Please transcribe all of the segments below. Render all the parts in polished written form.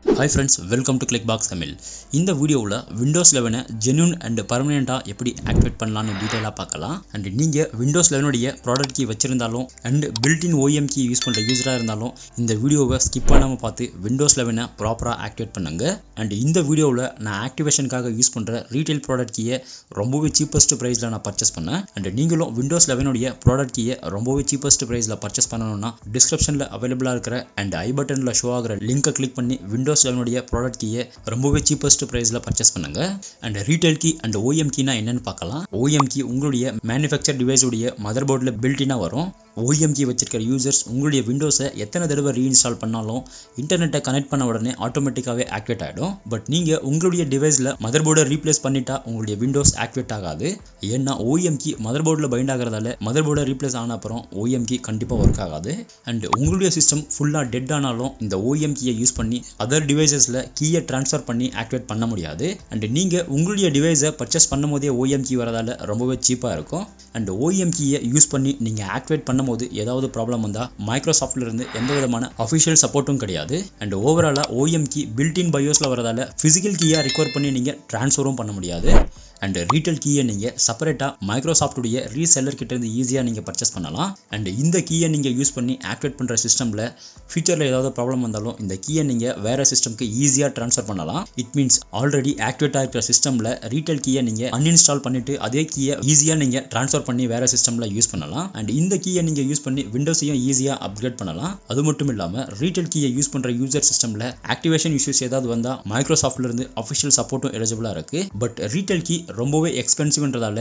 Hi friends, welcome to Clickbox Tamil. இந்த வீடியோவில் Windows 11 genuine and permanent எப்படி activate பண்ணலாம்னு டீடைலா பார்க்கலாம். and நீங்க Windows 11 உடைய ப்ராடக்ட் கீ வச்சிருந்தாலும் and built-in OEM key use பண்ற யூசரா இருந்தாலும் இந்த வீடியோவை ஸ்கிப் பண்ணாம பார்த்து Windows 11 ப்ராப்பரா ஆக்டிவேட் பண்ணுங்க. and இந்த வீடியோவில் நான் ஆக்டிவேஷனுக்காக யூஸ் பண்ற ரீட்டைல் ப்ராடக்ட் கீயை ரொம்பவே சீப்பஸ்ட் பிரைஸ்ல நான் பர்ச்சேஸ் பண்ணேன். and நீங்களும் Windows 11 உடைய ப்ராடக்ட் கீயை ரொம்பவே சீப்பஸ்ட் பிரைஸ்ல பர்ச்சேஸ் பண்ணனும்னா டிஸ்கிரிப்ஷன்ல அவேலபிளா இருக்கிற and ஐ பட்டன்ல ஷோ ஆகுற லிங்கை கிளிக் பண்ணி Windows 11 உடைய ப்ராடக்ட் கீயை ரொம்பவே சீப்பஸ்ட் பிரைஸ்ல பர்ச்சேஸ் பண்ணுங்க. and retail key and OEM கீனா என்னன்னு பார்க்கலாம். OEM கீ உங்களுடைய மேனுஃபேக்சர் டிவைஸ் உடைய மதர் போர்டில் பில்ட்-இனா வரும். OEM கீ வச்சிருக்கிற யூசர்ஸ் உங்களுடைய விண்டோஸை எத்தனை தடவை ரீஇன்ஸ்டால் பண்ணாலும் இன்டர்நெட்டை கனெக்ட் பண்ண உடனே ஆட்டோமேட்டிக்காவே ஆக்டிவேட் ஆகிடும். பட் நீங்க உங்களுடைய டிவைஸில் மதர் போர்டை ரீப்ளேஸ் பண்ணிட்டா உங்களுடைய விண்டோஸ் ஆக்டிவேட் ஆகாது. ஏன்னா OEM கீ மதர் போர்டில் பைண்ட் ஆகிறதால மதர் போர்டை ரீப்ளேஸ் ஆன அப்புறம் OEM கீ கண்டிப்பாக ஒர்க் ஆகாது. அண்ட் உங்களுடைய சிஸ்டம் ஃபுல்லாக டெட் ஆனாலும் இந்த OEM கீயை யூஸ் பண்ணி அதர் டிவைசஸில் கீயை ட்ரான்ஸ்ஃபர் பண்ணி ஆக்டிவேட் பண்ண முடியாது. அண்ட் நீங்கள் உங்களுடைய டிவைஸை பர்ச்சேஸ் பண்ணும் போதே OEM கீ வரதால ரொம்பவே சீப்பாக இருக்கும். அண்ட் OEM கீயை யூஸ் பண்ணி நீங்கள் ஆக்டிவேட் பண்ணும்போது ஏதாவது ப்ராப்ளம் வந்தால் மைக்ரோசாஃப்ட்ல இருந்து எந்த விதமான அஃபிஷியல் சப்போர்ட்டும் கிடையாது. அண்ட் ஓவராலாக OEM கீ பில்ட்-இன் பயோஸில் வரதால ஃபிசிக்கல் கீயாக ரிக்வயர் பண்ணி நீங்கள் ட்ரான்ஸ்ஃபரும் பண்ண முடியாது. அண்ட் ரீட்டைல் கீயை நீங்கள் செப்பரேட்டாக மைக்ரோசாஃப்டுடைய ரீசெல்லர் கிட்ட இருந்து ஈஸியாக நீங்கள் பர்ச்சேஸ் பண்ணலாம். அண்ட் இந்த கீயை நீங்கள் யூஸ் பண்ணி ஆக்டிவேட் பண்ணுற சிஸ்டமில் ஃபியூச்சரில் ஏதாவது ப்ராப்ளம் வந்தாலும் இந்த கீயை நீங்கள் வேறு சிஸ்டம்க்கு ஈஸியாக ட்ரான்ஸ்ஃபர் பண்ணலாம். இட் மீன்ஸ் ஆல்ரெடி ஆக்டிவேட் ஆகிற சிஸ்டமில் ரீட்டைல் கீயை நீங்கள் அன்இன்ஸ்டால் பண்ணிவிட்டு அதே கீயை ஈஸியாக நீங்கள் ட்ரான்ஸ்ஃபர் பண்ணி வேறு சிஸ்டமில் யூஸ் பண்ணலாம். அண்ட் இந்த கீயை நீங்கள் யூஸ் பண்ணி விண்டோஸையும் ஈஸியாக அப்கிரேட் பண்ணலாம். அது மட்டும் இல்லாமல் ரீட்டைல் கீயை யூஸ் பண்ணுற யூசர் சிஸ்டமில் ஆக்டிவேஷன் இஷ்யூஸ் ஏதாவது வந்தால் மைக்ரோசாஃப்ட்லேருந்து அஃபிஷியல் சப்போர்ட்டும் எலிஜிபிளாக இருக்குது. பட் ரீட்டைல் கீ ரொம்பவே எக்ஸ்பென்சிவ்ன்றதால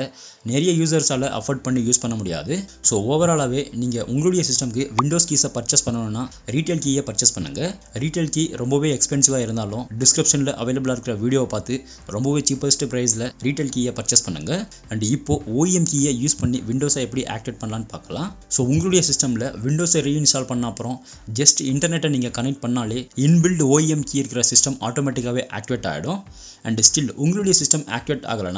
நிறைய யூசர்ஸால் அஃபோர்ட் பண்ணி யூஸ் பண்ண முடியாது. ஸோ ஓவராலாகவே நீங்கள் உங்களுடைய சிஸ்டம்க்கு விண்டோஸ் கீஸை பர்ச்சேஸ் பண்ணணும்னா ரீட்டைல் கீயை பர்ச்சேஸ் பண்ணுங்கள். ரீட்டைல் கீ ரொம்பவே எக்ஸ்பென்சிவாக இருந்தாலும் டிஸ்கிரிப்ஷனில் அவைலபிளாக இருக்கிற வீடியோவை பார்த்து ரொம்பவே சீப்பஸ்ட் ப்ரைஸில் ரீட்டைல் கீயை பர்ச்சேஸ் பண்ணுங்கள். அண்ட் இப்போ OEM கீயை யூஸ் பண்ணி விண்டோஸை எப்படி ஆக்டிவேட் பண்ணலான்னு பார்க்கலாம். ஸோ உங்களுடைய சிஸ்டமில் விண்டோஸை ரீஇன்ஸ்டால் பண்ண அப்புறம் ஜஸ்ட் இன்டர்நெட்டை நீங்கள் கனெக்ட் பண்ணாலே இன்பில்ட் OEM கீ இருக்கிற சிஸ்டம் ஆட்டோமேட்டிக்காகவே ஆக்டிவேட் ஆகிடும். அண்ட் ஸ்டில் உங்களுடைய சிஸ்டம் ஆக்டிவேட் ஆகலைன்னா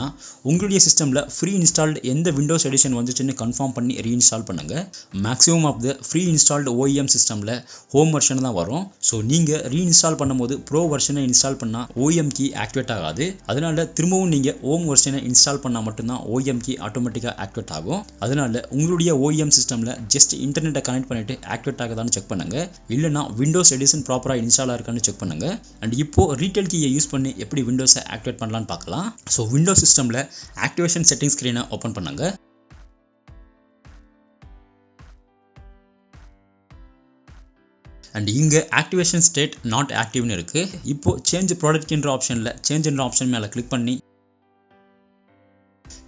உங்களுடைய சிஸ்டமில் ஃப்ரீ இன்ஸ்டால்டு எந்த விண்டோஸ் எடிஷன் வந்துச்சுன்னு கன்ஃபார்ம் பண்ணி ரீஇன்ஸ்டால் பண்ணுங்கள். Maximum of the free installed OEM சிஸ்டமில் ஹோம் வெர்ஷன் தான் வரும். ஸோ நீங்கள் ரீஇன்ஸ்டால் பண்ணும்போது ப்ரோ வெர்ஷனை இன்ஸ்டால் பண்ணால் OEM கீ ஆக்டிவேட் ஆகாது. அதனால திரும்பவும் நீங்கள் ஹோம் வெர்ஷனை இன்ஸ்டால் பண்ணால் மட்டும்தான் OEM கீ ஆட்டோமேட்டிக்காக ஆக்டிவேட் ஆகும். அதனால உங்களுடைய OEM சிஸ்டமில் ஜஸ்ட் இன்டர்நெட்டை கனெக்ட் பண்ணிட்டு ஆக்டிவேட் ஆகுதான்னு செக் பண்ணுங்க. இல்லைனா விண்டோஸ் எடிஷன் ப்ராப்பராக இன்ஸ்டால் ஆயிருக்கான்னு செக் பண்ணுங்க. அண்ட் இப்போ ரீட்டைல் கீயை யூஸ் பண்ணி எப்படி விண்டோஸை ஆக்டிவேட் பண்ணலான்னு பார்க்கலாம். ஸோ விண்டோஸ் சிஸ்டமில் ஆக்டிவேஷன் செட்டிங் ஸ்க்ரீனை ஓப்பன் பண்ணுங்க. அண்ட் இங்கே ஆக்டிவேஷன் ஸ்டேட் நாட் ஆக்டிவ்னு இருக்கு. இப்போ சேஞ்ச் ப்ராடக்ட்ன்ற ஆப்ஷனில் சேஞ்ச் ஆப்ஷன் மேலே கிளிக் பண்ணி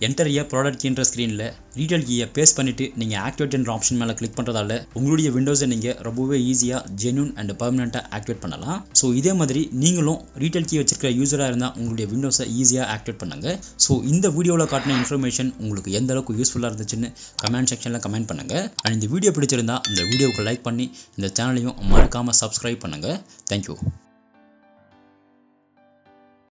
என்டர் ஏ ப்ராடக்ட் கீன்ற ஸ்க்ரீனில் ரீட்டைல் கீயை பேஸ்ட் பண்ணிவிட்டு நீங்கள் ஆக்டிவேட் ஆப்ஷன் மேலே கிளிக் பண்ணுறதால உங்களுடைய விண்டோஸை நீங்கள் ரொம்பவே ஈஸியாக ஜென்யூன் அண்ட் பர்மனெண்ட்டாக ஆக்டிவேட் பண்ணலாம். ஸோ இதே மாதிரி நீங்களும் ரீட்டைல் கீ வச்சிருக்கிற யூஸராக இருந்தால் உங்களுடைய விண்டோஸை ஈஸியாக ஆக்டிவேட் பண்ணுங்கள். ஸோ இந்த வீடியோவில் காட்டின இன்ஃபர்மேஷன் உங்களுக்கு எந்த அளவுக்கு யூஸ்ஃபுல்லாக இருந்துச்சுன்னு கமெண்ட் செக்ஷனில் கமெண்ட் பண்ணுங்கள். அண்ட் இந்த வீடியோ பிடிச்சிருந்தா இந்த வீடியோவுக்கு லைக் பண்ணி இந்த சேனலையும் மறக்காமல் சப்ஸ்கிரைப் பண்ணுங்கள். தேங்க்யூ.